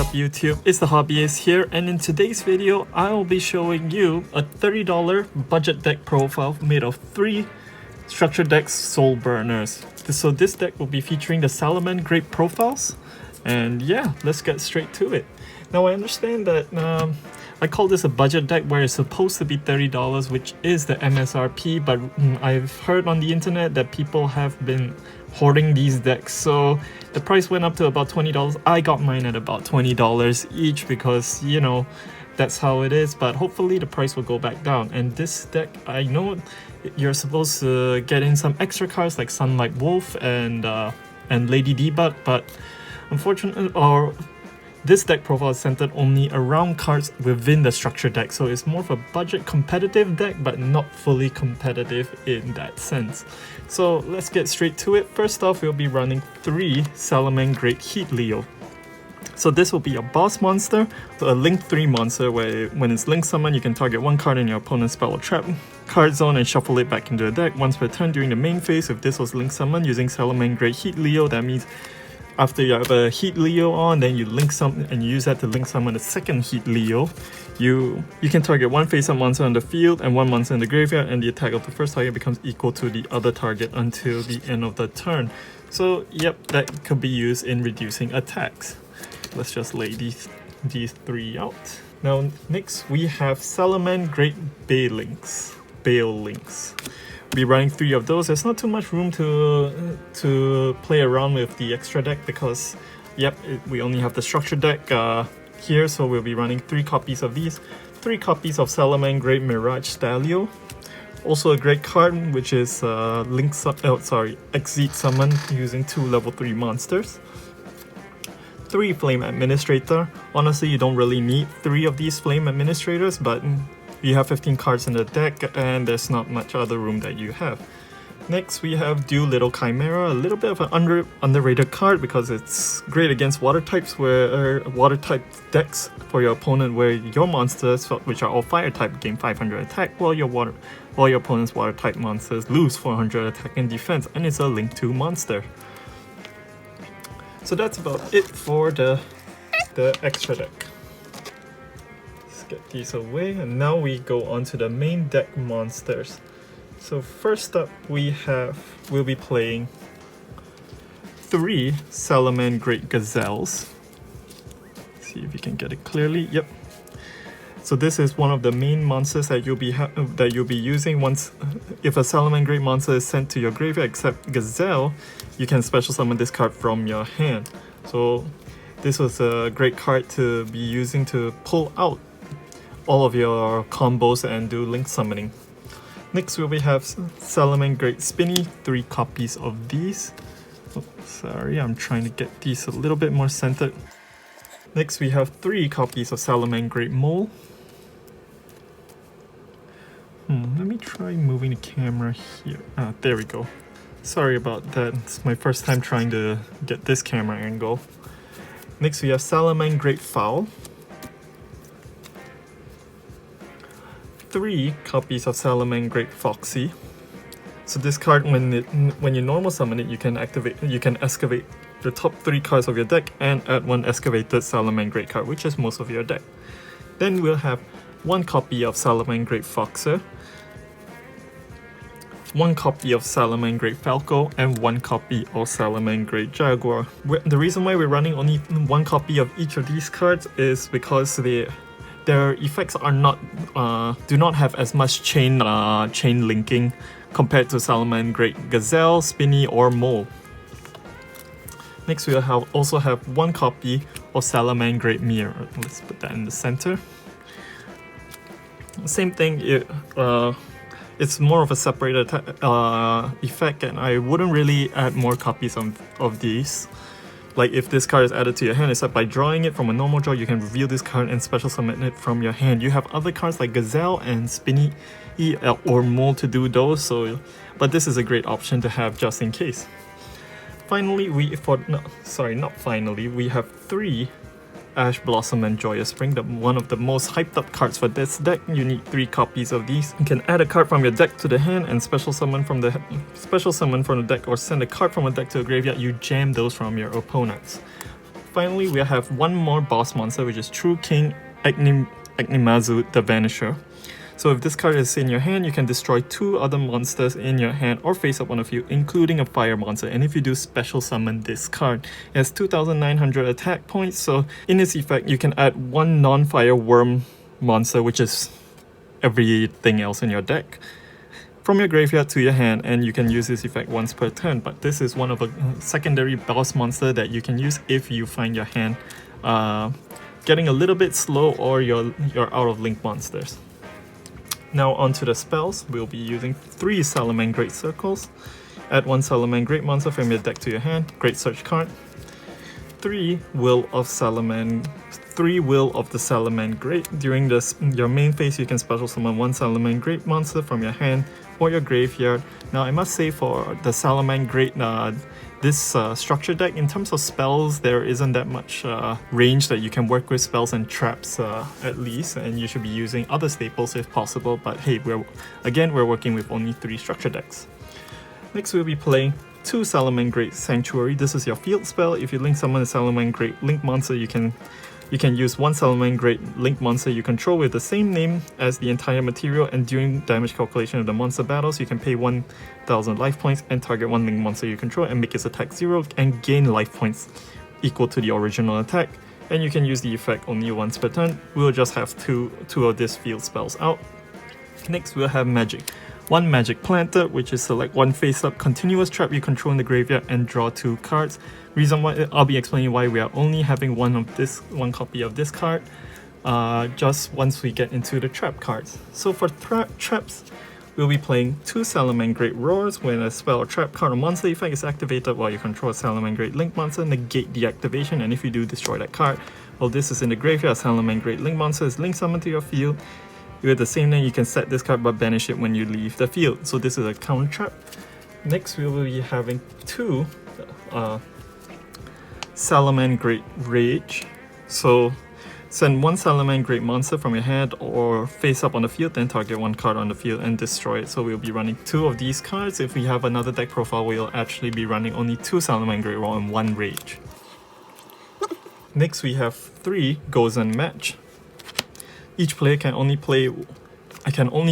up YouTube, it's the Hobbyist here, and in today's video I'll be showing you a $30 budget deck profile made of 3 structure decks Soulburners. So this deck will be featuring the Salamangreat profiles, and yeah, let's get straight to it. Now I understand that I call this a budget deck where it's supposed to be $30, which is the MSRP, but I've heard on the internet that people have been hoarding these decks, so the price went up to about $20. I got mine at about $20 each because, you know, that's how it is, but hopefully the price will go back down. And this deck, I know you're supposed to get in some extra cards like Sunlight Wolf and Lady Debug, but unfortunately, this deck profile is centered only around cards within the structure deck, so it's more of a budget competitive deck, but not fully competitive in that sense. So let's get straight to it. First off, we'll be running 3 Salamangreat YuGiOh. So this will be a boss monster, a Link 3 monster where when it's Link Summon, you can target one card in your opponent's spell or trap card zone and shuffle it back into the deck once per turn during the main phase. If this was Link Summon using Salamangreat YuGiOh, that means after you have a YuGiOh on, then you link summon and you use that to link summon a second YuGiOh. You can target one face-up monster on the field and one monster in the graveyard, and the attack of the first target becomes equal to the other target until the end of the turn. So yep, that could be used in reducing attacks. Let's just lay these 3 out. Now next we have Salamangreat Bale Links. Be running 3 of those. There's not too much room to play around with the extra deck because we only have the structure deck here, so we'll be running 3 copies of these. 3 copies of Salamangreat Mirage Stalio. Also a great card, which is Exceed Summon using 2 level 3 monsters. 3 Flame Administrator. Honestly, you don't really need 3 of these Flame Administrators, but you have 15 cards in the deck and there's not much other room that you have. Next we have Doolittle Chimera, a little bit of an underrated card because it's great against water types, where water type decks for your opponent, where your monsters, which are all fire type, gain 500 attack while your opponent's water type monsters lose 400 attack and defense, and it's a Link 2 monster. So that's about it for the extra deck. Get these away, and now we go on to the main deck monsters. So first up we'll be playing 3 Salamangreat Gazelles. See if you can get it clearly. Yep. So this is one of the main monsters that you'll be using once if a Salamangreat monster is sent to your graveyard. Except Gazelle, you can special summon this card from your hand. So this was a great card to be using to pull out all of your combos and do link summoning. Next we have Salamangreat Spinny, 3 copies of these. Oh, sorry, I'm trying to get these a little bit more centered. Next we have 3 copies of Salamangreat Mole. Let me try moving the camera here. There we go. Sorry about that, it's my first time trying to get this camera angle. Next we have Salamangreat Fowl. 3 copies of Salamangreat Foxy. So this card, when you normal summon it, you can excavate the top 3 cards of your deck and add 1 excavated Salamangreat card, which is most of your deck. Then we'll have 1 copy of Salamangreat Foxer, 1 copy of Salamangreat Falco, and 1 copy of Salamangreat Jaguar. The reason why we're running only 1 copy of each of these cards is because their effects are do not have as much chain linking compared to Salamangreat Gazelle, Spinny, or Mole. Next we'll also have 1 copy of Salamangreat Mirror. Let's put that in the center. Same thing, it's more of a separated effect, and I wouldn't really add more copies of these. Like if this card is added to your hand, except by drawing it from a normal draw, you can reveal this card and special summon it from your hand. You have other cards like Gazelle and Spinny or Mole to do those, but this is a great option to have just in case. Finally, we have 3 Ash Blossom and Joyous Spring, one of the most hyped up cards for this deck. You need 3 copies of these. You can add a card from your deck to the hand and special summon from the deck, or send a card from a deck to a graveyard. You jam those from your opponents. Finally, we have one more boss monster, which is True King Agnimazu the Vanisher. So if this card is in your hand, you can destroy 2 other monsters in your hand or face up on a field, including a fire monster. And if you do special summon this card, it has 2,900 attack points. So in its effect, you can add 1 non-fire worm monster, which is everything else in your deck, from your graveyard to your hand, and you can use this effect once per turn. But this is one of a secondary boss monster that you can use if you find your hand getting a little bit slow or you're out of link monsters. Now onto the spells. We'll be using 3 Salamangreat circles. Add 1 Salamangreat monster from your deck to your hand. Great search card. 3 Will of the Salamangreat. During your main phase, you can special summon 1 Salamangreat monster from your hand or your graveyard. Now I must say, for the Salamangreat, this structure deck, in terms of spells, there isn't that much range that you can work with, spells and traps at least, and you should be using other staples if possible. But hey, we're working with only 3 structure decks. Next, we'll be playing 2 Salamangreat Sanctuary. This is your field spell. If you link summon a Salamangreat link monster, you can use 1 Salamangreat link monster you control with the same name as the entire material, and during damage calculation of the monster battles, you can pay 1,000 life points and target 1 link monster you control and make its attack 0 and gain life points equal to the original attack. And you can use the effect only once per turn. We'll just have two of these field spells out. Next, we'll have magic. 1 Magic Planter, which is select 1 face-up continuous trap you control in the graveyard and draw 2 cards. Reason why I'll be explaining why we are only having one copy of this card, just once we get into the trap cards. So for traps, we'll be playing 2 Salamangreat Roars. When a spell or trap card or monster effect is activated while you control a Salamangreat link monster, negate the activation, and if you do, destroy that card. While this is in the graveyard, a Salamangreat link monster is link summoned to your field. With the same name, you can set this card but banish it when you leave the field. So this is a counter trap. Next, we will be having 2 Salamangreat Rage. So send 1 Salamangreat monster from your hand or face up on the field, then target 1 card on the field and destroy it. So we'll be running 2 of these cards. If we have another deck profile, we'll actually be running only 2 Salamangreat Raw and 1 Rage. Next, we have 3 Gazelle Match. Each player can only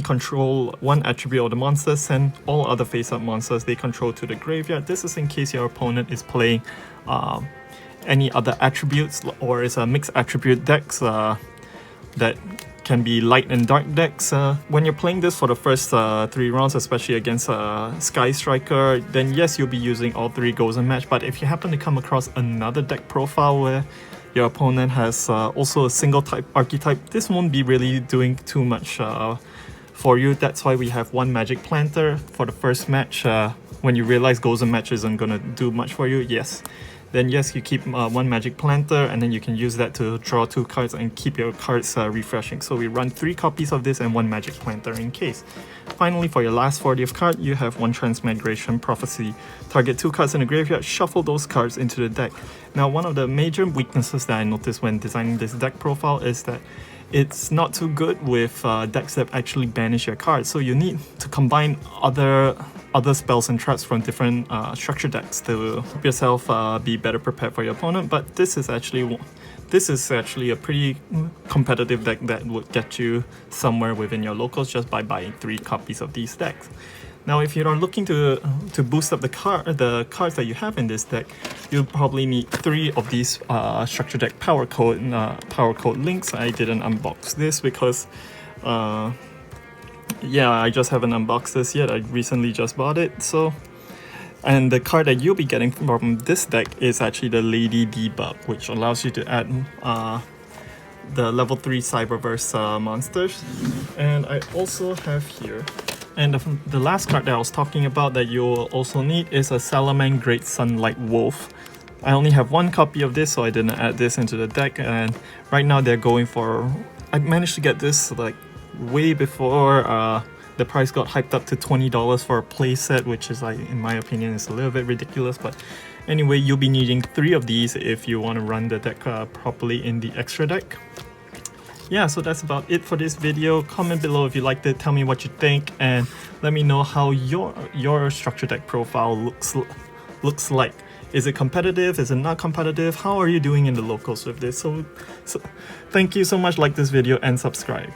control 1 attribute of the monster, send all other face-up monsters they control to the graveyard. This is in case your opponent is playing any other attributes, or is a mixed attribute decks that can be light and dark decks. When you're playing this for the first 3 rounds, especially against Sky Striker, then yes, you'll be using all 3 Gazelle Match. But if you happen to come across another deck profile where your opponent has also a single type archetype, this won't be really doing too much for you. That's why we have 1 Magic Planter for the first match. When you realize Gazelle Match isn't gonna do much for you, then you keep 1 Magic Planter, and then you can use that to draw 2 cards and keep your cards refreshing. So we run 3 copies of this and 1 Magic Planter in case. Finally, for your last 40th card, you have 1 Transmigration Prophecy. Target 2 cards in the graveyard, shuffle those cards into the deck. Now, one of the major weaknesses that I noticed when designing this deck profile is that it's not too good with decks that actually banish your cards. So you need to combine other spells and traps from different structure decks to help yourself be better prepared for your opponent. But this is actually a pretty competitive deck that would get you somewhere within your locals just by buying 3 copies of these decks. Now, if you are looking to boost up the cards that you have in this deck, you'll probably need 3 of these structure deck power code links. I didn't unbox this because I just haven't unboxed this yet. I recently just bought it. And the card that you'll be getting from this deck is actually the Lady Debug, which allows you to add the level 3 Cyberverse monsters. And I also have here, and the last card that I was talking about that you'll also need is a Salamangreat Sunlight Wolf. I only have 1 copy of this, so I didn't add this into the deck, and right now they're going for... I managed to get this like way before the price got hyped up to $20 for a playset, which is, like, in my opinion, is a little bit ridiculous. But anyway, you'll be needing 3 of these if you want to run the deck properly in the extra deck. Yeah, so that's about it for this video. Comment below if you liked it, tell me what you think, and let me know how your structure deck profile looks like. Is it competitive? Is it not competitive? How are you doing in the locals with this? So thank you so much. Like this video and subscribe.